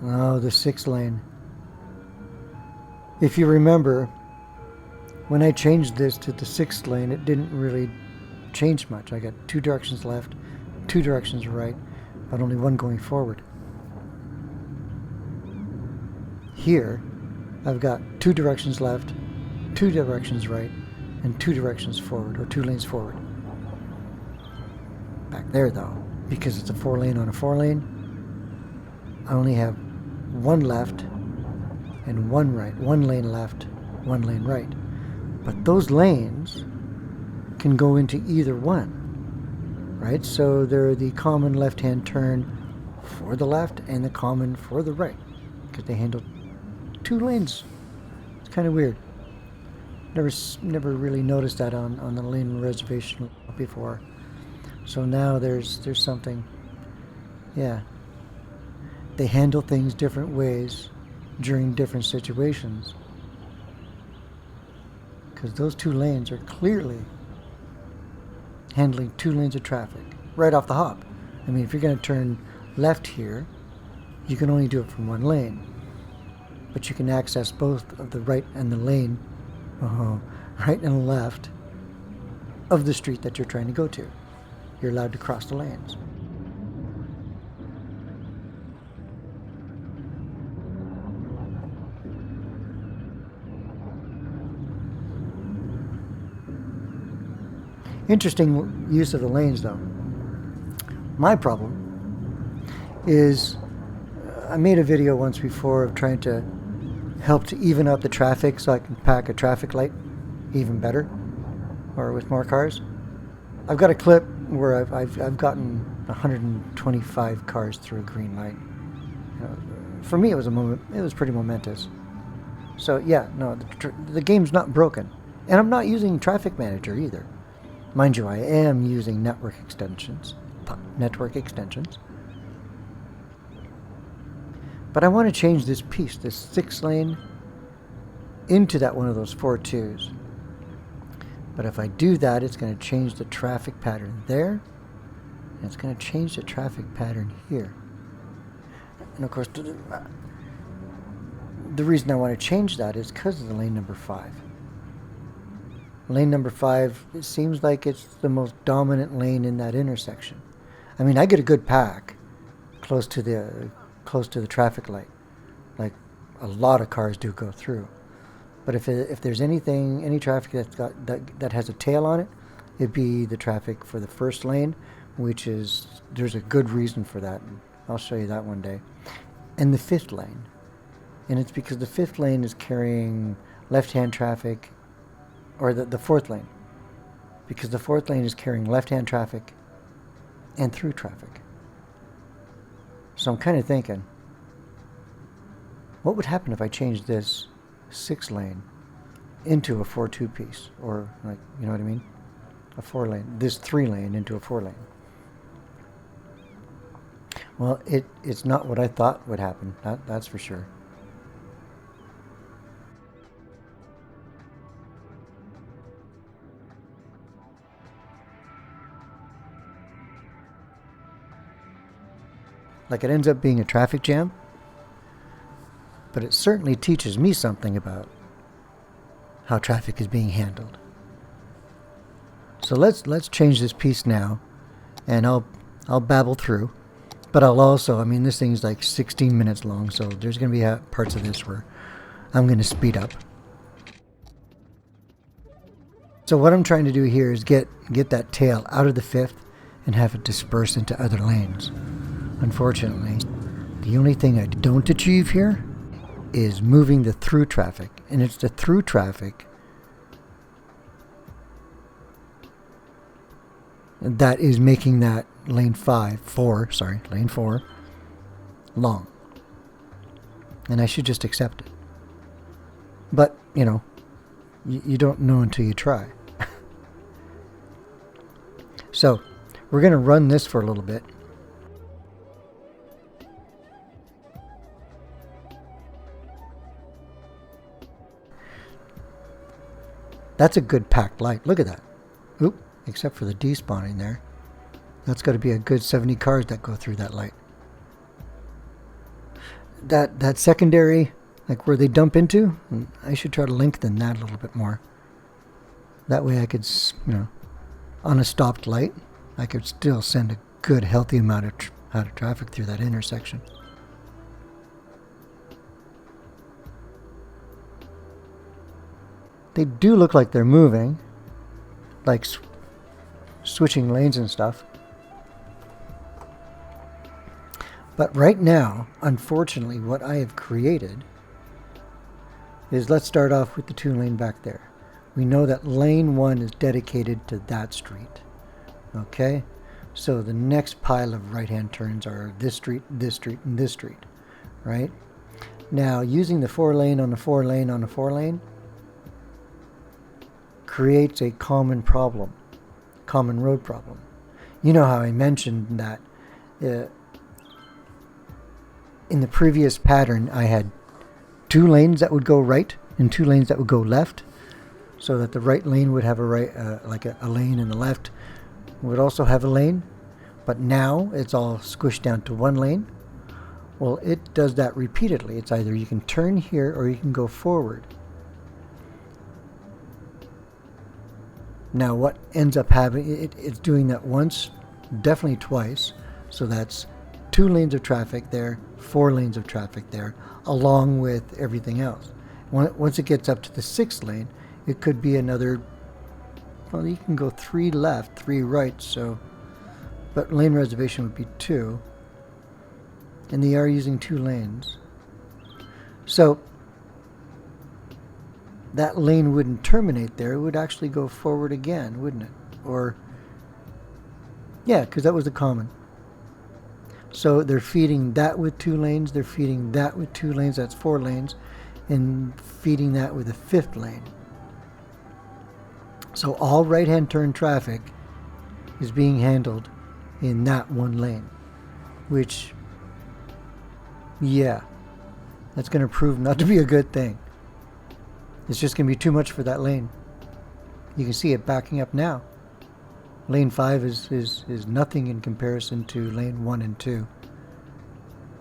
Oh, the 6 lane. If you remember, when I changed this to the 6th lane, it didn't really change much. I got 2 directions left, 2 directions right, but only one going forward. Here, I've got 2 directions left, 2 directions right, and 2 directions forward, or 2 lanes forward. Back there, though, because it's a 4 lane on a 4 lane, I only have 1 left and 1 right. 1 lane left, 1 lane right. But those lanes can go into either one, right? So they're the common left-hand turn for the left and the common for the right, because they handle 2 lanes. It's kind of weird. Never really noticed that on the lane reservation before. So now there's something. Yeah. They handle things different ways during different situations. Because those 2 lanes are clearly handling 2 lanes of traffic right off the hop. I mean, if you're going to turn left here, you can only do it from 1 lane. But you can access both of the right and the lane, right and left of the street that you're trying to go to. You're allowed to cross the lanes. Interesting use of the lanes, though. My problem is I made a video once before of trying to help to even up the traffic so I can pack a traffic light even better, or with more cars. I've got a clip where I've gotten 125 cars through a green light. For me, it was pretty momentous. So yeah, no, the game's not broken, and I'm not using Traffic Manager either. Mind you, I am using network extensions. But I want to change this piece, this 6 lane, into that one of those 4-2s. But if I do that, it's going to change the traffic pattern there, and it's going to change the traffic pattern here. And of course, the reason I want to change that is because of the lane number 5. Lane number 5, it seems like it's the most dominant lane in that intersection. I mean, I get a good pack close to the traffic light. Like, a lot of cars do go through. But if there's any traffic that has a tail on it, it'd be the traffic for the 1st lane, which is, there's a good reason for that. And I'll show you that one day. And the 5th lane. And it's because the 5th lane is carrying left-hand traffic, or the 4th lane, because the 4th lane is carrying left-hand traffic and through traffic. So I'm kind of thinking, what would happen if I changed this 6 lane into a 4-2 piece, or, like, you know what I mean? A 4 lane, this 3 lane into a 4 lane. Well, it's not what I thought would happen, that's for sure. Like, it ends up being a traffic jam, but it certainly teaches me something about how traffic is being handled. So let's change this piece now, and I'll babble through, but I'll also, I mean, this thing's like 16 minutes long, so there's going to be parts of this where I'm going to speed up. So what I'm trying to do here is get that tail out of the 5th and have it disperse into other lanes. Unfortunately, the only thing I don't achieve here is moving the through traffic. And it's the through traffic that is making that lane 4 long. And I should just accept it. But, you know, you don't know until you try. So, we're going to run this for a little bit. That's a good packed light. Look at that. Oop, except for the despawning there. That's got to be a good 70 cars that go through that light. that secondary, like where they dump into, I should try to lengthen that a little bit more. That way I could, on a stopped light, I could still send a good, healthy amount of traffic through that intersection. They do look like they're moving, like switching lanes and stuff. But right now, unfortunately, what I have created is, let's start off with the 2-lane back there. We know that lane 1 is dedicated to that street. Okay? So the next pile of right-hand turns are this street, and this street. Right? Now, using the 4-lane on the 4-lane on the 4-lane creates a common problem, common road problem. You know how I mentioned that in the previous pattern I had 2 lanes that would go right and 2 lanes that would go left, so that the right lane would have a lane, and the left would also have a lane. But now it's all squished down to 1 lane. Well, it does that repeatedly. It's either you can turn here or you can go forward. Now what ends up happening, it's doing that once, definitely twice. So that's 2 lanes of traffic there, 4 lanes of traffic there, along with everything else. Once it gets up to the 6th lane, it could be another, well, you can go 3 left, 3 right, so, but lane reservation would be 2. And they are using 2 lanes. So that lane wouldn't terminate there. It would actually go forward again, wouldn't it? Or, yeah, because that was the common. So they're feeding that with 2 lanes. They're feeding that with 2 lanes. That's 4 lanes. And feeding that with a 5th lane. So all right-hand turn traffic is being handled in that 1 lane. Which, yeah, that's going to prove not to be a good thing. It's just going to be too much for that lane. You can see it backing up now. Lane 5 is nothing in comparison to lane 1 and 2.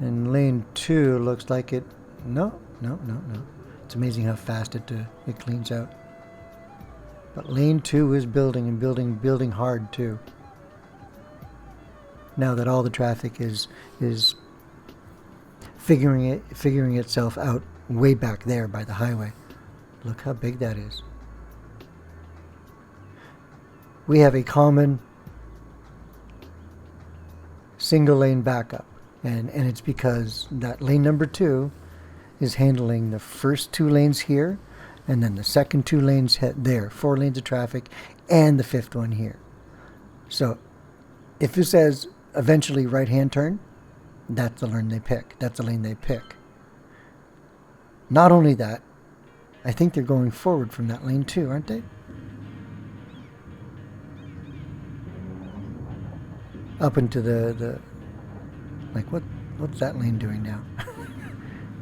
And lane 2 looks like it... No. It's amazing how fast it cleans out. But lane 2 is building and building hard too. Now that all the traffic is figuring itself out way back there by the highway. Look how big that is. We have a common single lane backup, and it's because that lane number 2 is handling the first 2 lanes here, and then the second 2 lanes there, 4 lanes of traffic, and the 5th one here. So if it says eventually right-hand turn, that's the lane they pick. That's the lane they pick. Not only that, I think they're going forward from that lane too, aren't they? Up into the like, what's that lane doing now?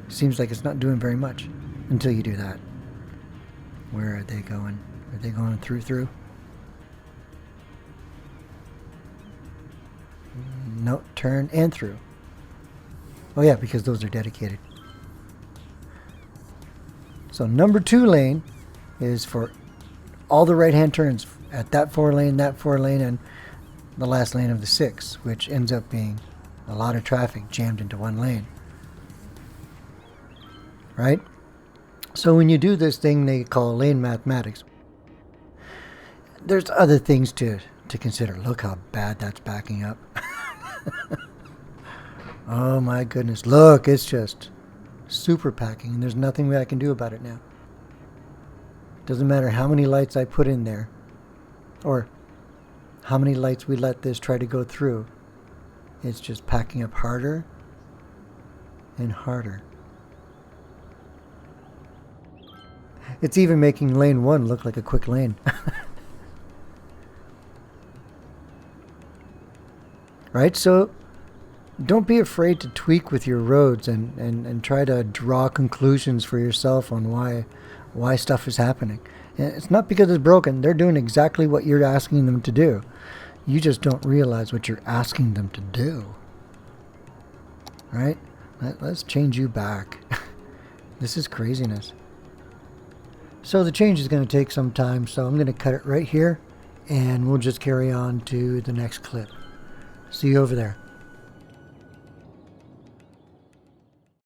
Seems like it's not doing very much until you do that. Where are they going? Are they going through? No, turn and through. Oh yeah, because those are dedicated. So number 2 lane is for all the right-hand turns at that 4 lane, and the last lane of the 6, which ends up being a lot of traffic jammed into 1 lane. Right? So when you do this thing they call lane mathematics, there's other things to consider. Look how bad that's backing up. Oh my goodness. Look, it's just super packing, and there's nothing I can do about it now. Doesn't matter how many lights I put in there, or how many lights we let this try to go through. It's just packing up harder and harder. It's even making lane 1 look like a quick lane. Right? So don't be afraid to tweak with your roads and try to draw conclusions for yourself on why stuff is happening. And it's not because it's broken. They're doing exactly what you're asking them to do. You just don't realize what you're asking them to do. Right? Let's change you back. This is craziness. So the change is going to take some time, so I'm going to cut it right here, and we'll just carry on to the next clip. See you over there.